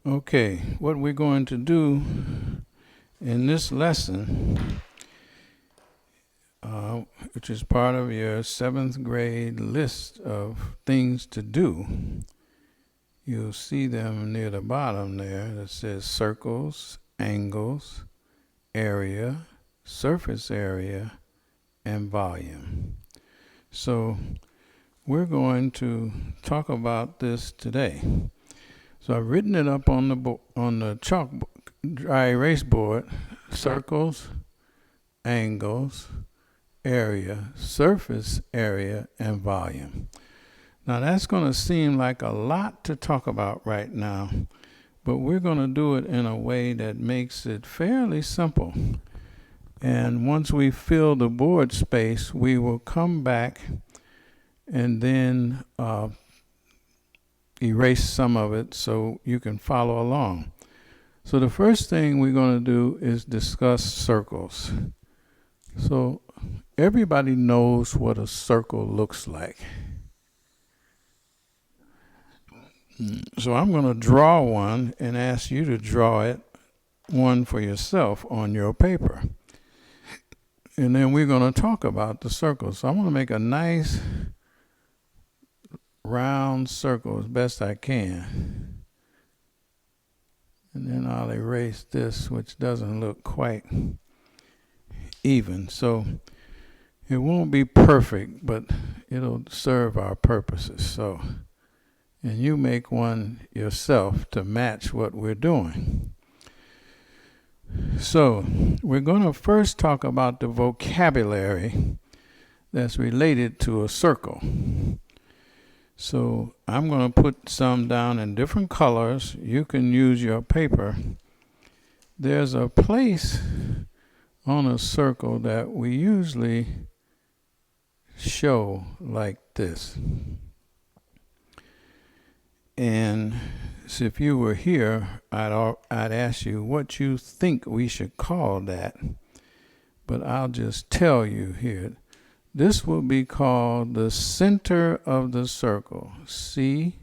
Okay, what we're going to do in this lesson, which is part of your 7th grade list of things to do, you'll see them near the bottom there that says circles, angles, area, surface area, and volume. So we're going to talk about this today. So I've written it up on the chalk dry erase board: circles, angles, area, surface area, and volume. Now that's going to seem like a lot to talk about right now, but we're going to do it in a way that makes it fairly simple. And once we fill the board space, we will come back and then erase some of it so you can follow along. So the first thing we're going to do is discuss circles. So everybody knows what a circle looks like. So I'm going to draw one and ask you to draw one for yourself on your paper. And then we're going to talk about the circle. So I'm going to make a nice round circle as best I can. And then I'll erase this, which doesn't look quite even. So it won't be perfect, but it'll serve our purposes. So, and you make one yourself to match what we're doing. So we're going to first talk about the vocabulary that's related to a circle. So I'm going to put some down in different colors. You can use your paper. There's a place on a circle that we usually show like this. And so if you were here, I'd ask you what you think we should call that. But I'll just tell you here. This will be called the center of the circle. C-E-N-T-E-R.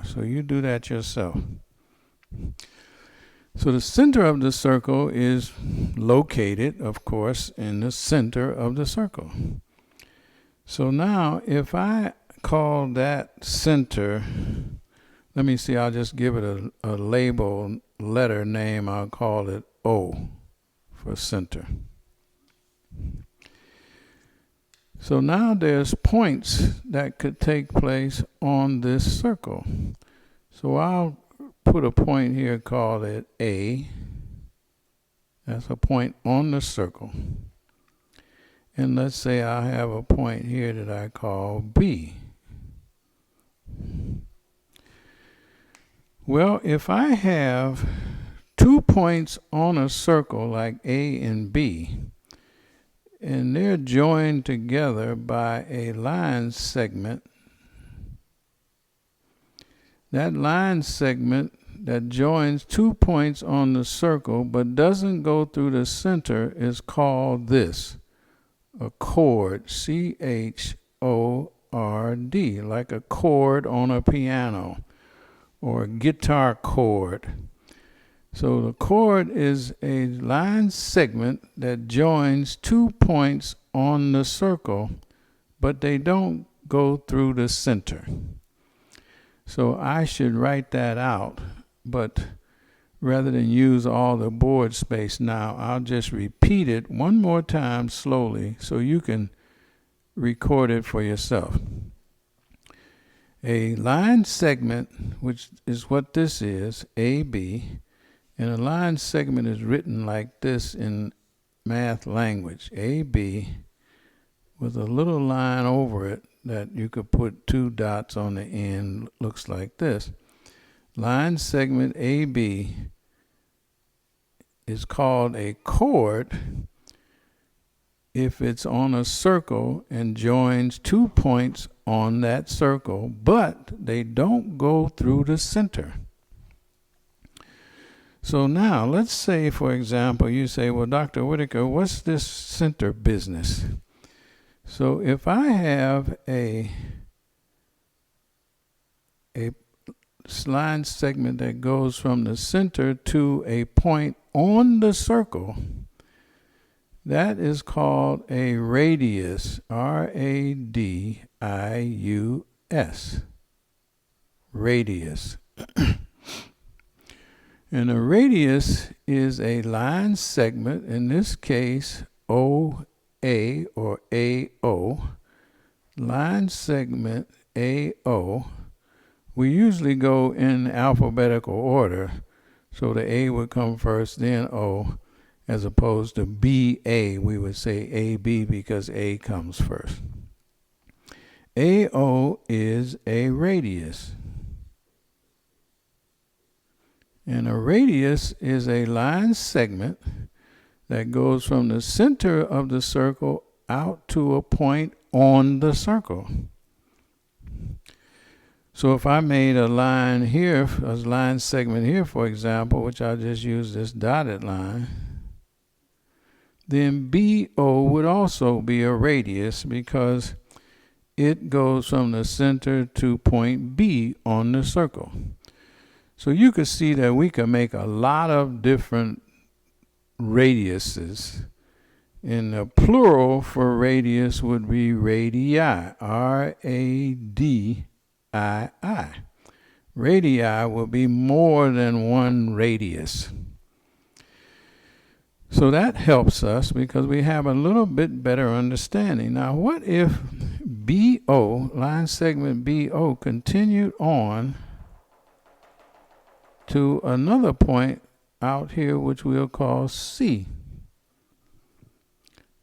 So you do that yourself. So the center of the circle is located, of course, in the center of the circle. So now if I call that center, let me see, I'll just give it a label letter name. I'll call it O for center. So now there's points that could take place on this circle. So I'll put a point here, call it A. That's a point on the circle. And let's say I have a point here that I call B. Well, if I have 2 points on a circle like A and B, and they're joined together by a line segment, that line segment that joins 2 points on the circle but doesn't go through the center is called this, a chord, C-H-O-R-D, like a chord on a piano or a guitar chord. So the chord is a line segment that joins 2 points on the circle, but they don't go through the center. So I should write that out, but rather than use all the board space now, I'll just repeat it one more time slowly so you can record it for yourself. A line segment, which is what this is, AB, and a line segment is written like this in math language, AB, with a little line over it that you could put 2 dots on the end, looks like this. Line segment AB is called a chord if it's on a circle and joins 2 points on that circle, but they don't go through the center. So now, let's say, for example, you say, well, Dr. Whitaker, what's this center business? So if I have a a line segment that goes from the center to a point on the circle, that is called a radius, R-A-D-I-U-S, radius. And a radius is a line segment, in this case OA or AO, line segment AO. We usually go in alphabetical order, so the A would come first, then O, as opposed to BA. We would say AB because A comes first. AO is a radius. And a radius is a line segment that goes from the center of the circle out to a point on the circle. So if I made a line here, a line segment here, for example, which I'll just use this dotted line, then BO would also be a radius because it goes from the center to point B on the circle. So you could see that we can make a lot of different radiuses. And the plural for radius would be radii, R-A-D-I-I. Radii will be more than one radius. So that helps us because we have a little bit better understanding. Now, what if BO, line segment BO, continued on to another point out here, which we'll call C?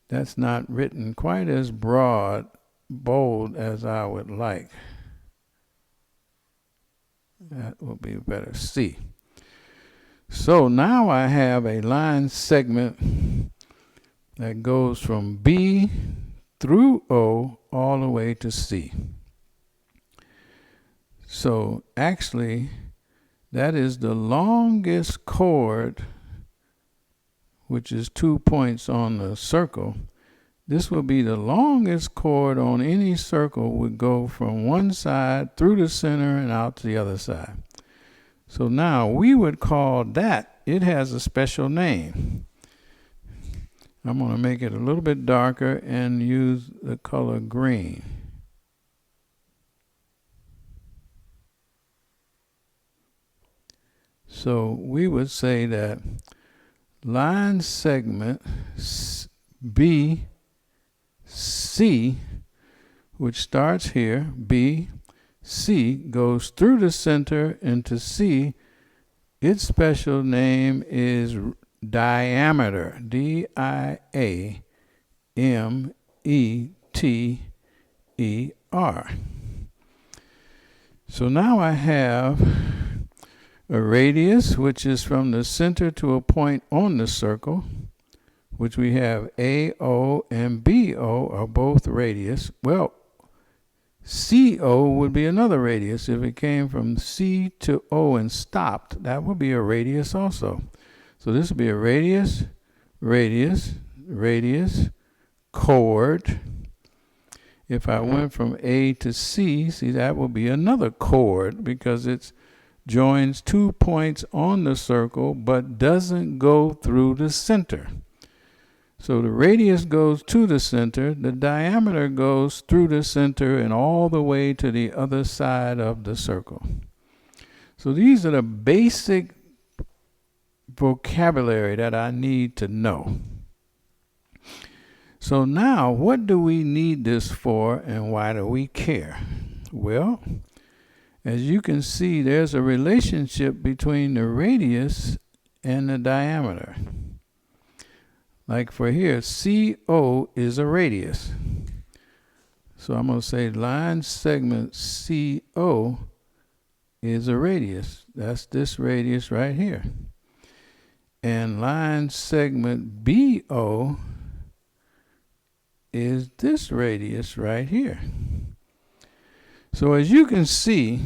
That's not written quite as bold as I would like. That will be better, C. So now I have a line segment that goes from B through O all the way to C. So actually, that is the longest chord, which is 2 points on the circle. This will be the longest chord on any circle, would go from one side through the center and out to the other side. So now we would call that, it has a special name. I'm going to make it a little bit darker and use the color green. So we would say that line segment BC, which starts here, BC, goes through the center into C. Its special name is diameter, D-I-A-M-E-T-E-R. So now I have a radius, which is from the center to a point on the circle, which we have AO and BO are both radius. Well, CO would be another radius. If it came from C to O and stopped, that would be a radius also. So this would be a radius, radius, radius, chord. If I went from A to C, see, that would be another chord because it's joins 2 points on the circle but doesn't go through the center. So the radius goes to the center, the diameter goes through the center and all the way to the other side of the circle. So these are the basic vocabulary that I need to know. So now, what do we need this for and why do we care? Well, as you can see, there's a relationship between the radius and the diameter. Like for here, CO is a radius. So I'm going to say line segment CO is a radius. That's this radius right here. And line segment BO is this radius right here. So as you can see,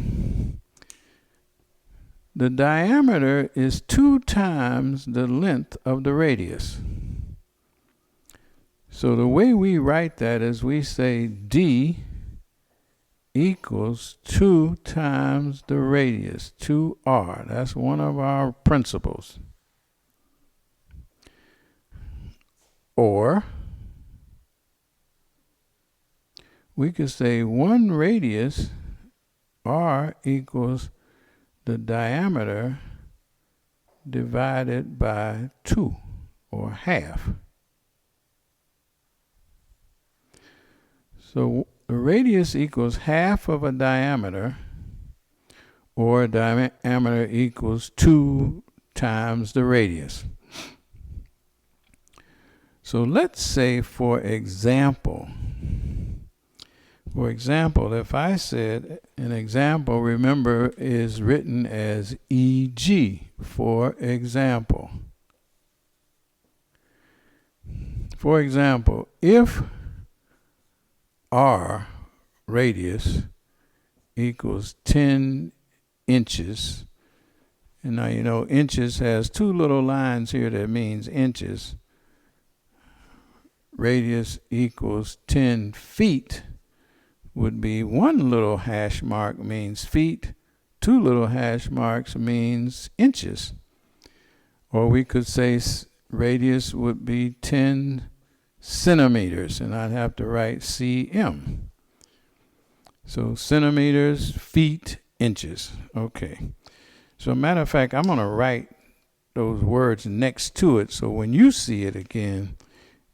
the diameter is 2 times the length of the radius. So the way we write that is we say D equals 2 times the radius, 2r. That's one of our principles. Or we could say 1 radius, r, equals the diameter divided by 2, or half. So the radius equals half of a diameter, or a diameter equals 2 times the radius. So let's say, for example, if I said, an example, remember, is written as e.g., for example. For example, if r, radius, equals 10 inches, and now you know inches has 2 little lines here that means inches. Radius equals 10 feet would be 1 little hash mark means feet, 2 little hash marks means inches. Or we could say radius would be 10 centimeters, and I'd have to write cm. So centimeters, feet, inches. Okay. So matter of fact, I'm going to write those words next to it, so when you see it again,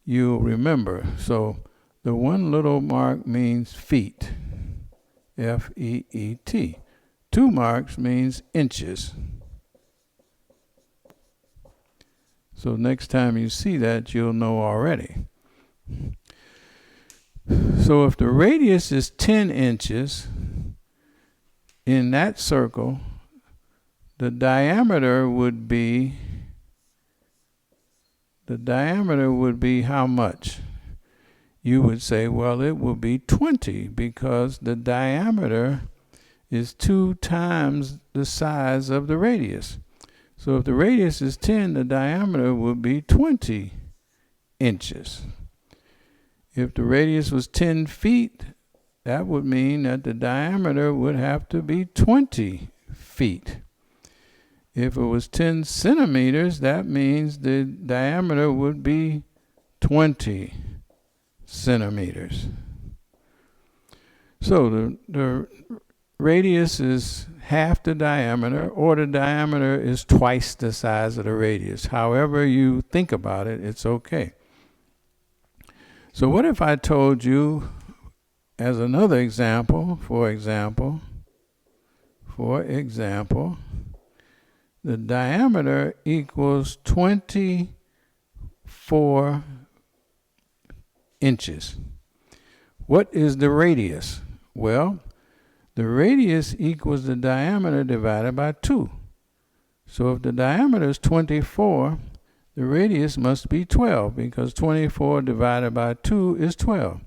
you'll remember. So the 1 little mark means feet, F-E-E-T. 2 marks means inches. So next time you see that, you'll know already. So if the radius is 10 inches, in that circle, the diameter would be how much? You would say, well, it will be 20, because the diameter is 2 times the size of the radius. So if the radius is 10, the diameter would be 20 inches. If the radius was 10 feet, that would mean that the diameter would have to be 20 feet. If it was 10 centimeters, that means the diameter would be 20 centimeters. So the radius is half the diameter, or the diameter is twice the size of the radius. However you think about it, it's okay. So what if I told you, as another example, for example, the diameter equals 24 inches. What is the radius? Well, the radius equals the diameter divided by 2. So if the diameter is 24, the radius must be 12, because 24 divided by 2 is 12.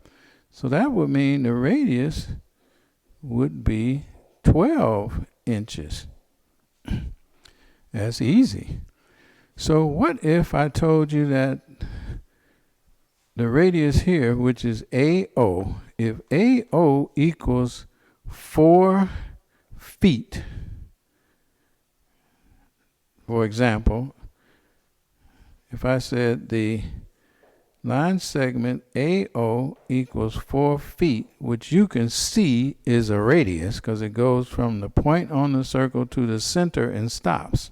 So that would mean the radius would be 12 inches. That's easy. So what if I told you that the radius here, which is AO, if AO equals 4 feet, for example, if I said the line segment AO equals 4 feet, which you can see is a radius because it goes from the point on the circle to the center and stops.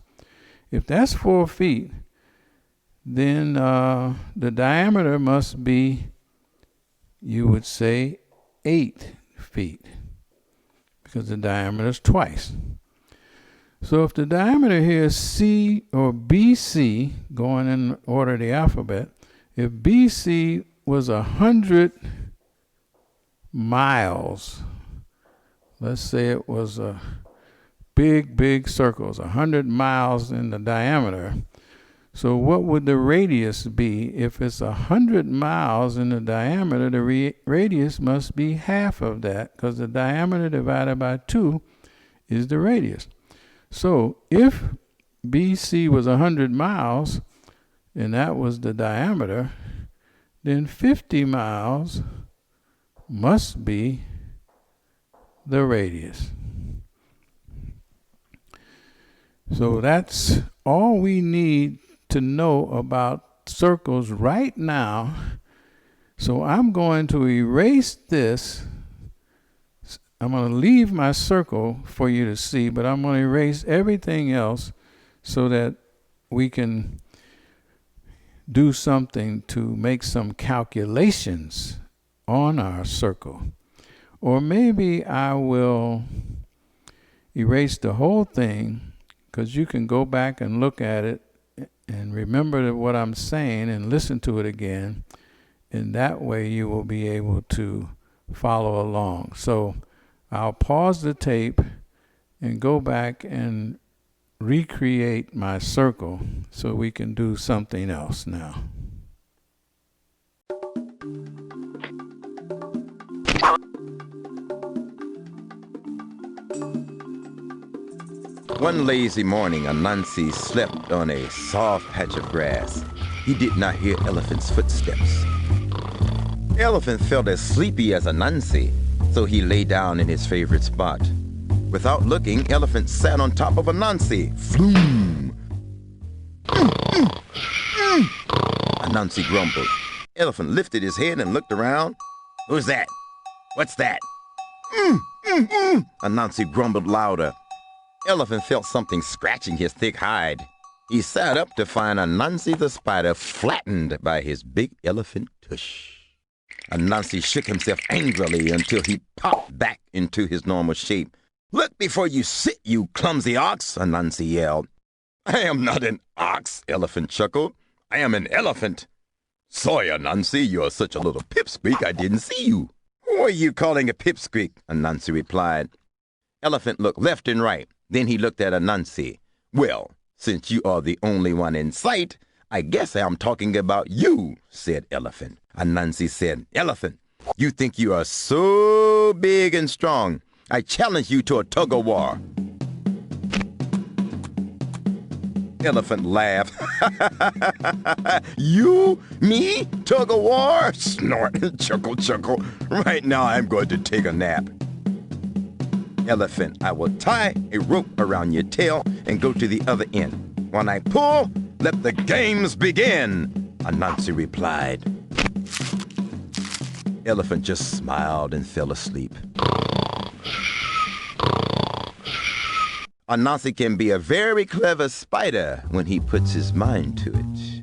If that's 4 feet, then the diameter must be, you would say, 8 feet, because the diameter is twice. So if the diameter here is C or BC, going in order of the alphabet, if BC was 100 miles, let's say it was a big circle, 100 miles in the diameter. So what would the radius be? If it's 100 miles in the diameter, the radius must be half of that, because the diameter divided by 2 is the radius. So if BC was 100 miles, and that was the diameter, then 50 miles must be the radius. So that's all we need to know about circles right now. So I'm going to erase this. I'm going to leave my circle for you to see, but I'm going to erase everything else so that we can do something to make some calculations on our circle. Or maybe I will erase the whole thing, because you can go back and look at it and remember what I'm saying and listen to it again. And that way you will be able to follow along. So I'll pause the tape and go back and recreate my circle so we can do something else now. One lazy morning, Anansi slept on a soft patch of grass. He did not hear Elephant's footsteps. Elephant felt as sleepy as Anansi, so he lay down in his favorite spot. Without looking, Elephant sat on top of Anansi. Floom! Anansi grumbled. Elephant lifted his head and looked around. Who's that? What's that? Anansi grumbled louder. Elephant felt something scratching his thick hide. He sat up to find Anansi the spider flattened by his big elephant tush. Anansi shook himself angrily until he popped back into his normal shape. Look before you sit, you clumsy ox, Anansi yelled. I am not an ox, Elephant chuckled. I am an elephant. Sorry, Anansi, you're such a little pipsqueak, I didn't see you. Who are you calling a pipsqueak? Anansi replied. Elephant looked left and right. Then he looked at Anansi. Well, since you are the only one in sight, I guess I'm talking about you, said Elephant. Anansi said, Elephant, you think you are so big and strong. I challenge you to a tug-of-war. Elephant laughed. You? Me? Tug-of-war? Snort. Chuckle, chuckle. Right now I'm going to take a nap. Elephant, I will tie a rope around your tail and go to the other end. When I pull, let the games begin, Anansi replied. Elephant just smiled and fell asleep. Anansi can be a very clever spider when he puts his mind to it.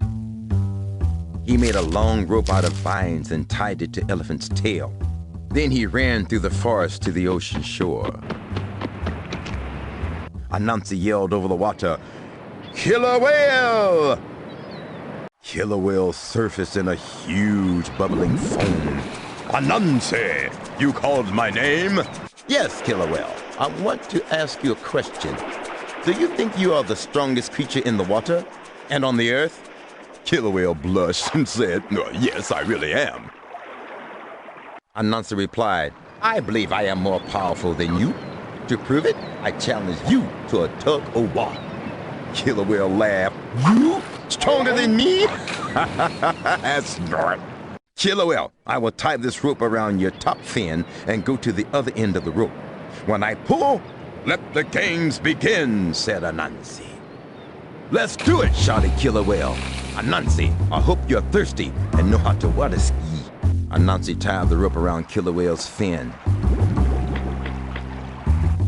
He made a long rope out of vines and tied it to Elephant's tail. Then he ran through the forest to the ocean shore. Anansi yelled over the water, Killer whale! Killer whale surfaced in a huge bubbling foam. Anansi, you called my name? Yes, Killer whale. I want to ask you a question. Do you think you are the strongest creature in the water and on the earth? Killer whale blushed and said, Yes, I really am. Anansi replied, I believe I am more powerful than you. To prove it, I challenge you to a tug-of-war. Killer whale laughed. You? Stronger than me? Snort. Killer whale, I will tie this rope around your top fin and go to the other end of the rope. When I pull, let the games begin, said Anansi. Let's do it, shouted Killer whale. Anansi, I hope you're thirsty and know how to water ski. Anansi tied the rope around Killer whale's fin.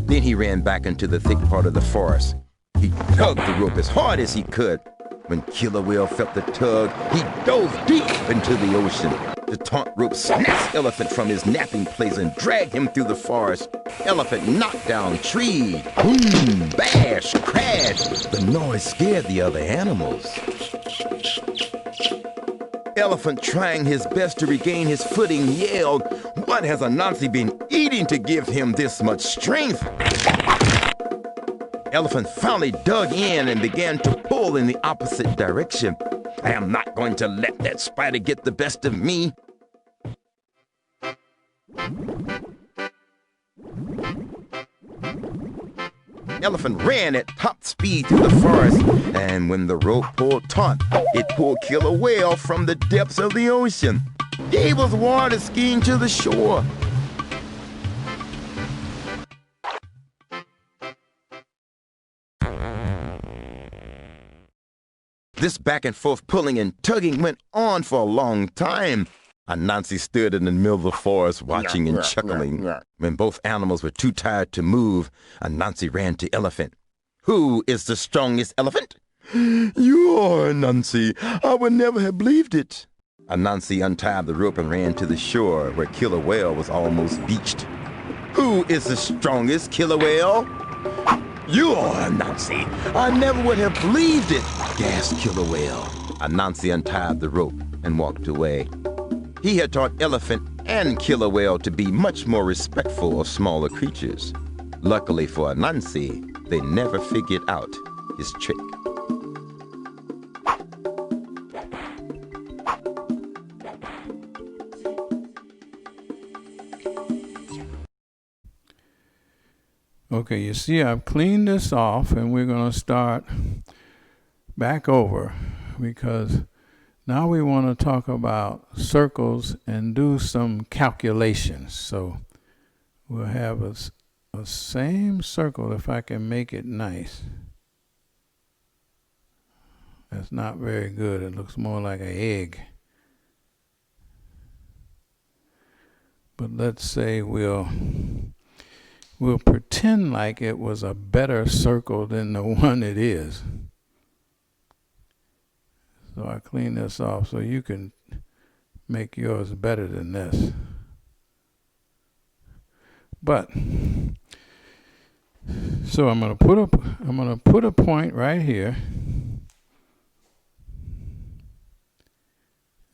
Then he ran back into the thick part of the forest. He tugged the rope as hard as he could. When Killer whale felt the tug, he dove deep into the ocean. The taut rope snatched Elephant from his napping place and dragged him through the forest. Elephant knocked down trees. Boom, bash, crash. The noise scared the other animals. Elephant, trying his best to regain his footing, yelled, What has Anansi been eating to give him this much strength? Elephant finally dug in and began to pull in the opposite direction. I am not going to let that spider get the best of me. Elephant ran at top speed through the forest, and when the rope pulled taut, it pulled Killer whale from the depths of the ocean. He was water skiing to the shore. This back and forth pulling and tugging went on for a long time. Anansi stood in the middle of the forest watching and chuckling. When both animals were too tired to move, Anansi ran to Elephant. "Who is the strongest elephant?" "You are, Anansi. I would never have believed it." Anansi untied the rope and ran to the shore where Killer Whale was almost beached. "Who is the strongest, Killer Whale?" "You are, Anansi. I never would have believed it," gasped Killer Whale. Anansi untied the rope and walked away. He had taught Elephant and Killer Whale to be much more respectful of smaller creatures. Luckily for Anansi, they never figured out his trick. Okay, you see I've cleaned this off and we're going to start back over because now we want to talk about circles and do some calculations. So we'll have a same circle if I can make it nice. That's not very good. It looks more like an egg. But let's say we'll pretend like it was a better circle than the one it is. So I clean this off so you can make yours better than this. But so I'm gonna put a point right here.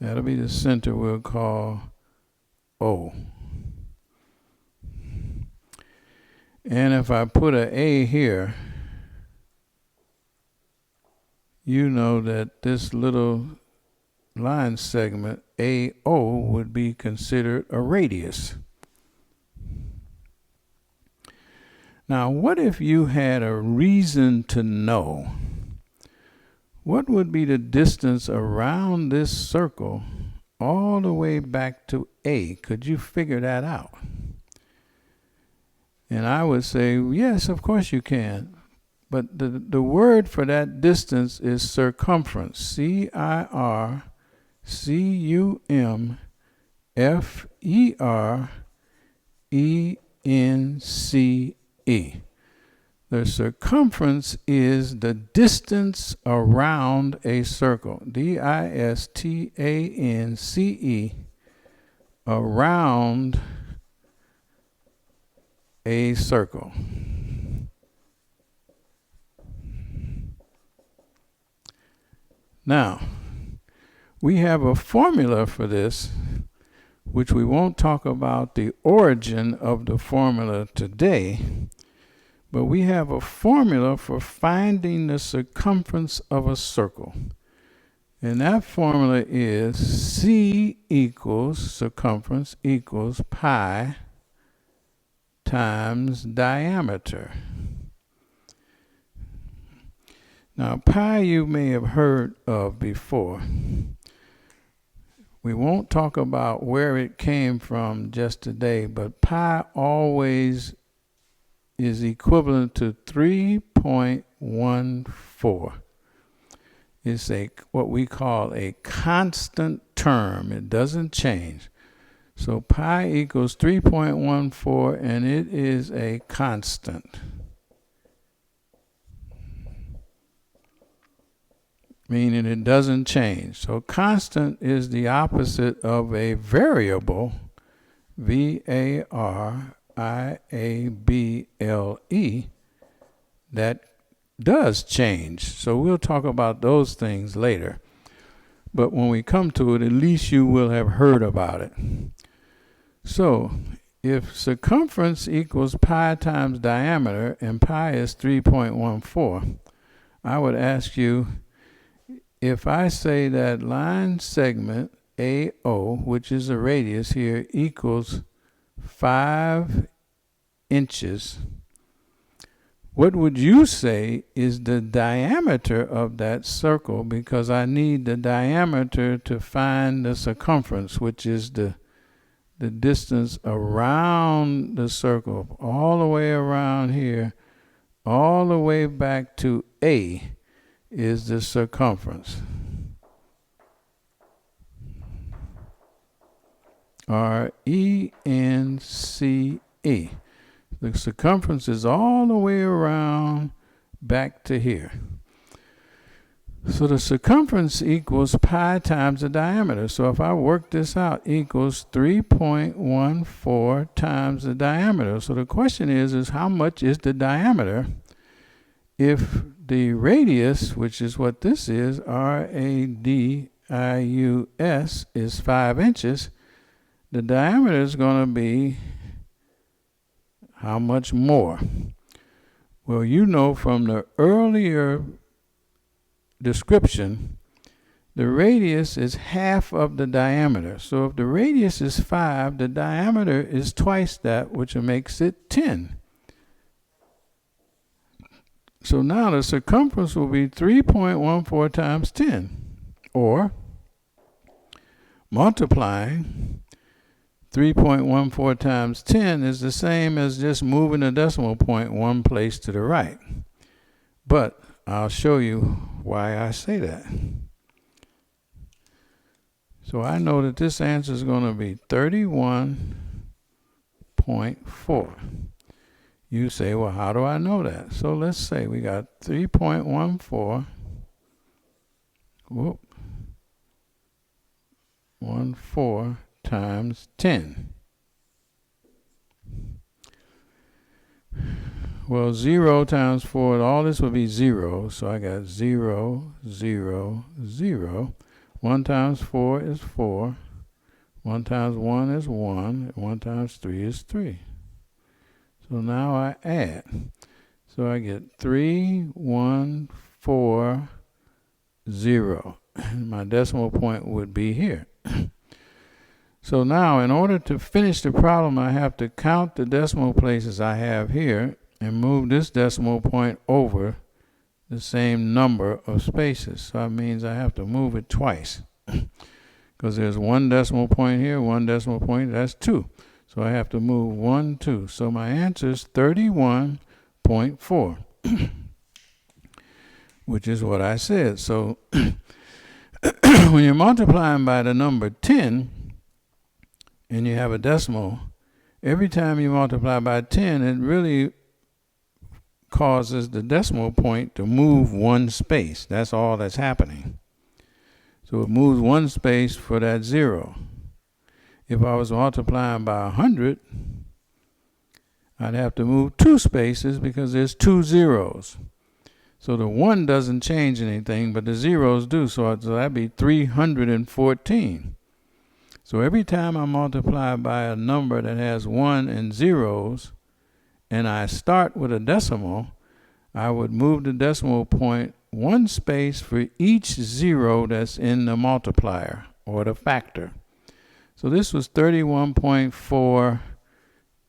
That'll be the center we'll call O. And if I put an A here, you know that this little line segment, AO, would be considered a radius. Now, what if you had a reason to know? What would be the distance around this circle all the way back to A? Could you figure that out? And I would say, yes, of course you can. But the word for that distance is circumference. CircumFrence. The circumference is the distance around a circle. DISTANCE, around a circle. Now, we have a formula for this, which we won't talk about the origin of the formula today, but we have a formula for finding the circumference of a circle. And that formula is C equals circumference equals pi times diameter. Now, pi you may have heard of before. We won't talk about where it came from just today, but pi always is equivalent to 3.14. It's what we call a constant term. It doesn't change. So pi equals 3.14, and it is a constant. Meaning it doesn't change. So constant is the opposite of a variable, variable, that does change. So we'll talk about those things later. But when we come to it, at least you will have heard about it. So if circumference equals pi times diameter, and pi is 3.14, I would ask you, if I say that line segment AO, which is a radius here, equals 5 inches, what would you say is the diameter of that circle? Because I need the diameter to find the circumference, which is the distance around the circle, all the way around here, all the way back to A, is the circumference. R-E-N-C-E. The circumference is all the way around back to here. So the circumference equals pi times the diameter. So if I work this out, equals 3.14 times the diameter. So the question is how much is the diameter if the radius, which is what this is, R-A-D-I-U-S, is 5 inches, the diameter is going to be how much more? Well, you know from the earlier description, the radius is half of the diameter. So if the radius is 5, the diameter is twice that, which makes it 10. So now the circumference will be 3.14 times 10, or multiplying 3.14 times 10 is the same as just moving the decimal point one place to the right. But I'll show you why I say that. So I know that this answer is going to be 31.4. You say, well, how do I know that? So let's say we got 3.14. 14 times 10. Well, 0 times 4, all this would be 0. So I got 0, 0, 0. 1 times 4 is 4. 1 times 1 is 1. 1 times 3 is 3. So now I add. So I get 3, 1, 4, 0. My decimal point would be here. So now, in order to finish the problem, I have to count the decimal places I have here and move this decimal point over the same number of spaces. So that means I have to move it twice. Because there's one decimal point here, one decimal point, that's 2. So I have to move 1, 2. So my answer is 31.4, which is what I said. So when you're multiplying by the number 10, and you have a decimal, every time you multiply by 10, it really causes the decimal point to move one space. That's all that's happening. So it moves one space for that 0. If I was multiplying by 100, I'd have to move 2 spaces because there's 2 zeros. So the 1 doesn't change anything, but the zeros do. So that'd be 314. So every time I multiply by a number that has 1 and zeros, and I start with a decimal, I would move the decimal point one space for each 0 that's in the multiplier or the factor. So this was 31.4,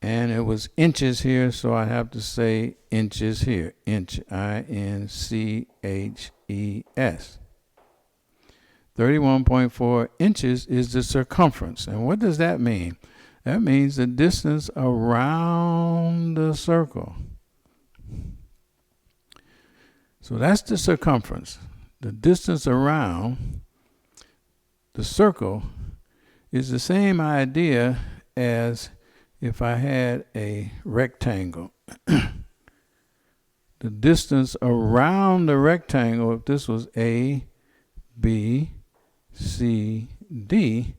and it was inches here, so I have to say inches here. Inch, I-N-C-H-E-S. 31.4 inches is the circumference. And what does that mean? That means the distance around the circle. So that's the circumference. The distance around the circle is the same idea as if I had a rectangle. The distance around the rectangle, if this was A, B, C, D,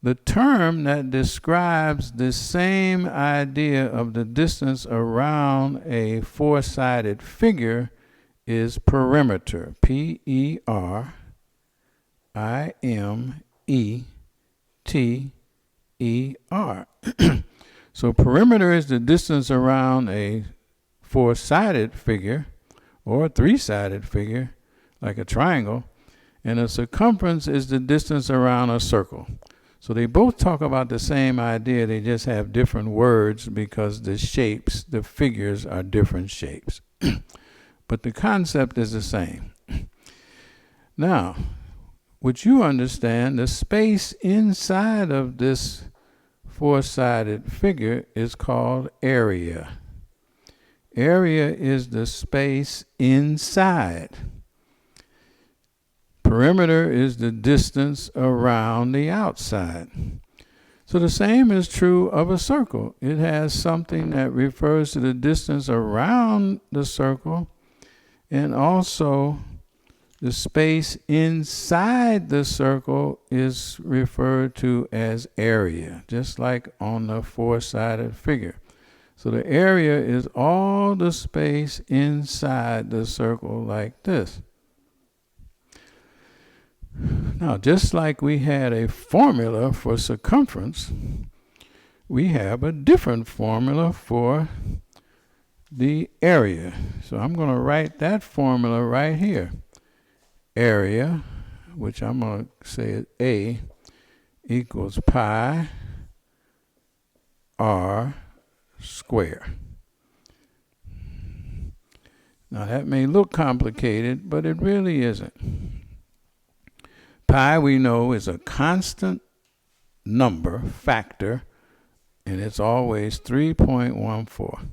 the term that describes the same idea of the distance around a four-sided figure is perimeter. P-E-R-I-M-E-T-E-R. So perimeter is the distance around a four-sided figure or a three-sided figure, like a triangle, and a circumference is the distance around a circle. So they both talk about the same idea, they just have different words because the shapes, the figures are different shapes. But the concept is the same. Now, would you understand the space inside of this four-sided figure is called area. Area is the space inside. Perimeter is the distance around the outside. So the same is true of a circle. It has something that refers to the distance around the circle, and also the space inside the circle is referred to as area, just like on the four-sided figure. So the area is all the space inside the circle like this. Now, just like we had a formula for circumference, we have a different formula for the area. So I'm going to write that formula right here. Area, which I'm going to say is A, equals pi r squared. Now that may look complicated, but it really isn't. Pi, we know, is a constant number, factor, and it's always 3.14.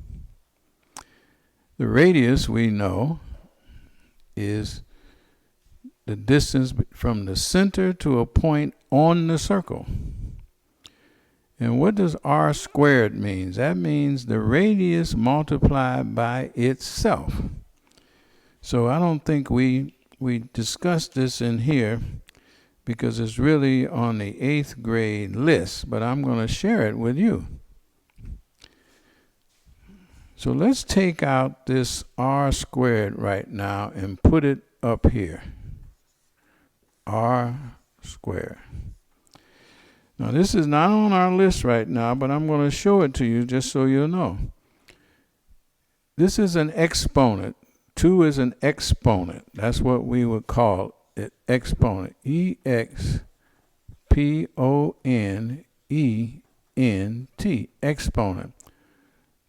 The radius, we know, is the distance from the center to a point on the circle. And what does r squared mean? That means the radius multiplied by itself. So I don't think we discussed this in here because it's really on the 8th grade list, but I'm going to share it with you. So let's take out this r squared right now and put it up here. R squared. Now this is not on our list right now, but I'm going to show it to you just so you'll know. This is an exponent. 2 is an exponent. That's what we would call it, exponent. E-X-P-O-N-E-N-T, exponent.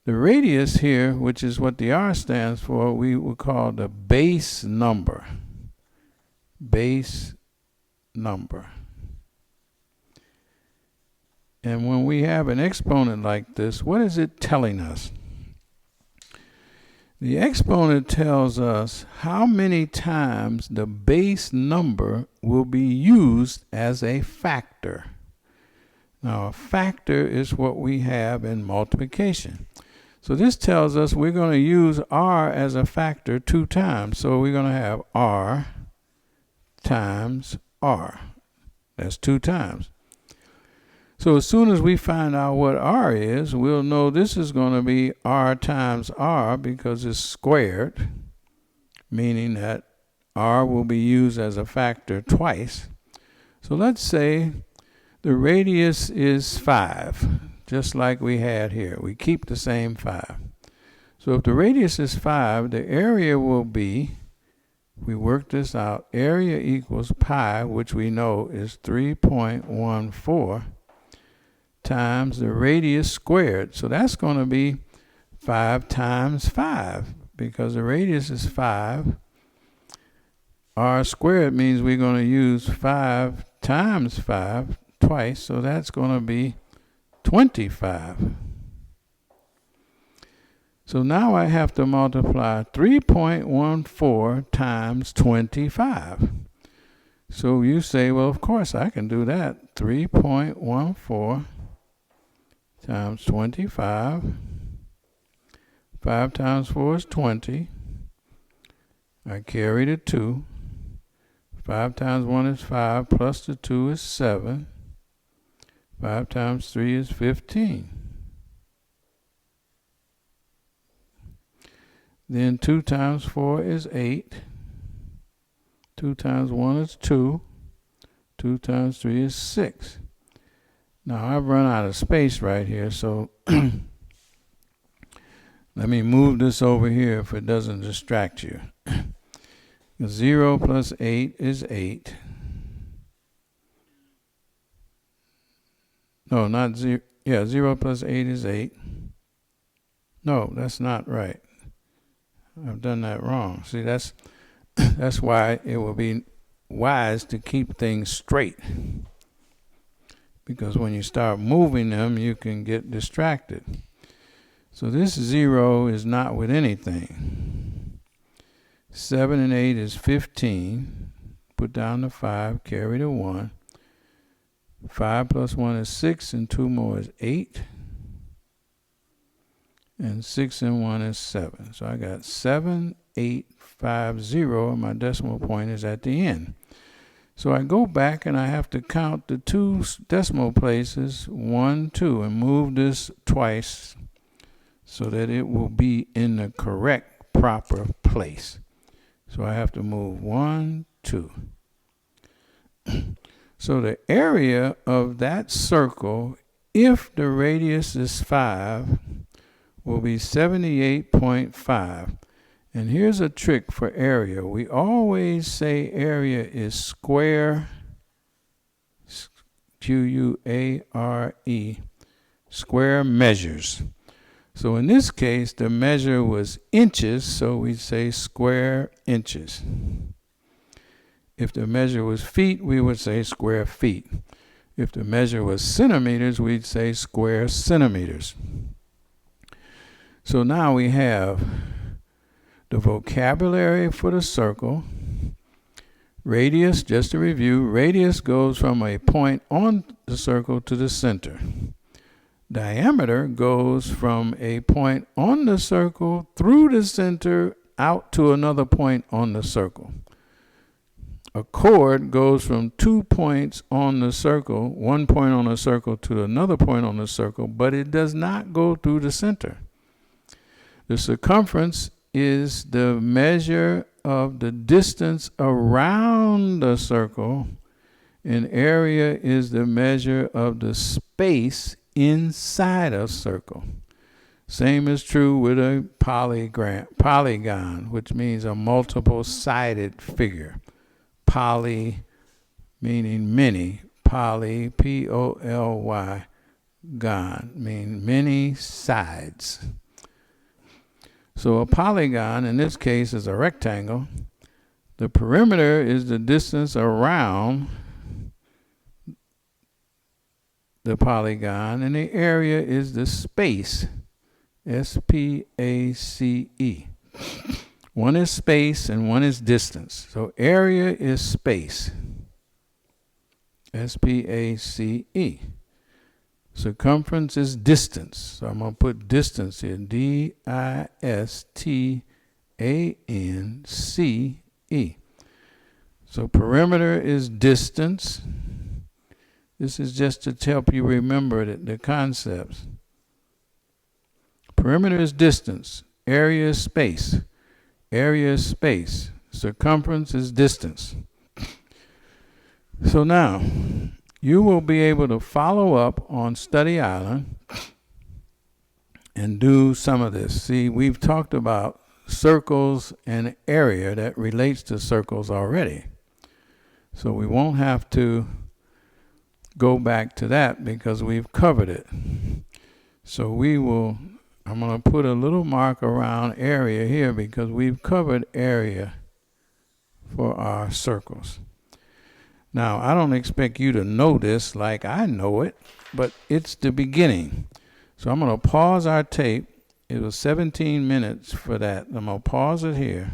The radius here, which is what the R stands for, we would call the base number. Base number. And when we have an exponent like this, what is it telling us? The exponent tells us how many times the base number will be used as a factor. Now, a factor is what we have in multiplication. So this tells us we're going to use r as a factor 2 times. So we're going to have r times r. That's 2 times. So as soon as we find out what r is, we'll know this is going to be r times r because it's squared, meaning that r will be used as a factor twice. So let's say the radius is 5, just like we had here. We keep the same 5. So if the radius is 5, the area will be, we work this out, area equals pi, which we know is 3.14, times the radius squared. So that's going to be 5 times 5 because the radius is 5. R squared means we're going to use 5 times 5 twice, so that's going to be 25. So now I have to multiply 3.14 times 25. So you say, well, of course I can do that. 3.14 times 25. 5 times 4 is 20. I carry the 2. 5 times 1 is 5, plus the 2 is 7. 5 times 3 is 15. Then 2 times 4 is 8. 2 times 1 is 2. 2 times 3 is 6. Now I've run out of space right here, so let me move this over here if it doesn't distract you. 0 plus 8 is 8. No, not 0. Yeah, 0 plus 8 is 8. No, that's not right. I've done that wrong. See, that's why it will be wise to keep things straight. Because when you start moving them, you can get distracted. So this 0 is not with anything. 7 and 8 is 15. put down the 5, carry the 1. 5 plus 1 is 6, and 2 more is 8. And 6 and 1 is 7. So I got 7850, and my decimal point is at the end. So I go back and I have to count the 2 decimal places, 1, 2, and move this twice so that it will be in the correct, proper place. So I have to move 1, 2. So the area of that circle, if the radius is 5, will be 78.5. And here's a trick for area. We always say area is square, Q-U-A-R-E, square measures. So in this case, the measure was inches, so we say square inches. If the measure was feet, we would say square feet. If the measure was centimeters, we'd say square centimeters. So now we have the vocabulary for the circle. Radius, just to review, radius goes from a point on the circle to the center. Diameter goes from a point on the circle through the center out to another point on the circle. A chord goes from 2 points on the circle, 1 point on the circle to another point on the circle, but it does not go through the center. The circumference is the measure of the distance around the circle, and area is the measure of the space inside a circle. Same is true with a polygon, which means a multiple-sided figure. Poly meaning many, poly, P-O-L-Y, gon, mean many sides. So a polygon, in this case, is a rectangle. The perimeter is the distance around the polygon, and the area is the space, S-P-A-C-E. One is space and one is distance. So area is space, S-P-A-C-E. Circumference is distance. So I'm going to put distance here, D-I-S-T-A-N-C-E. So perimeter is distance. This is just to help you remember the concepts. Perimeter is distance. Area is space. Area is space. Circumference is distance. So now, you will be able to follow up on Study Island and do some of this. See, we've talked about circles and area that relates to circles already. So we won't have to go back to that because we've covered it. So I'm going to put a little mark around area here because we've covered area for our circles. Now, I don't expect you to know this like I know it, but it's the beginning. So I'm going to pause our tape. It was 17 minutes for that. I'm going to pause it here.